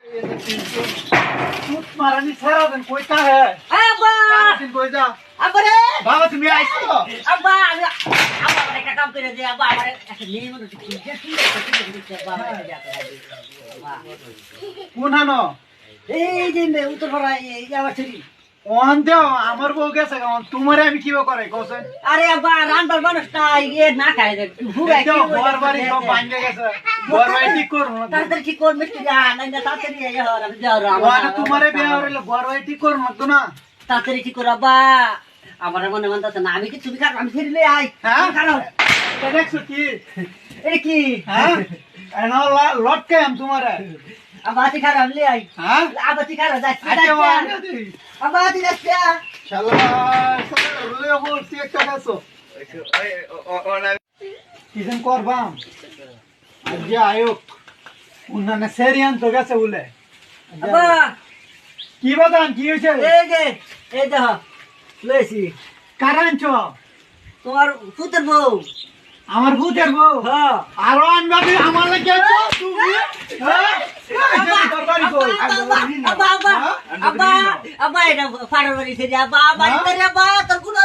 तूच मारानी सारा कोयता है अब्बा दिन कोयता अब्बा रे बाबा तुम्ही ऐकतो अब्बा अब्बा मला काय काम करे दे अब्बा मला मी म्हणतो की पुन्हा नो এই যে মে উত্তর পাড়া যাওয়ার ছিলি ওন দেও আমার বউ গেছে গান তোমারে আমি কিবা করে কোসেন আরে আব্বা রান্দার মানুষটা এ না খায় রে ভুগাই তো বরবারি সব ভাঙে গেছে বরবারি ঠিক করব না তাড়াতাড়ি ঠিক কর মিষ্টি যা না তাড়াতাড়ি এই হর আমি যাও রা ওয়াটা তোমারে বিয়ে হইলো বরবারি ঠিক করব না তো না তাড়াতাড়ি ঠিক কর আব্বা আমার মনে মনটা না আমি কি তুমি খাও আমি ফিরলে আই হ্যাঁ খাও এটা দেখছো কি এটা কি হ্যাঁ এনো লটকে আম তোমারে আব্বা ঠিক খাও আমি আই হ্যাঁ আব্বা ঠিক খাও যাচ্ছি আচ্ছা ওয়ানা দি আব্বা ঠিক আছে শালা রুলে বলছি একটা কাছো কিজন করবাম আজ আয়োক উন্ননে সেরিয়ান তো গেছে বলে আব্বা কি বাদান কি হইছে এই যে এই দেখো লইছি কারাঞ্চ তোমার পুত্র বউ আমার ভূতের বউ হ্যাঁ আর আনবাবি আমার লাগে তুমি হ্যাঁ দরবারি কই আব্বা এটা ফাড়ার বাড়ি থেকে আব্বা বাড়ি করে আব্বা তোর কোন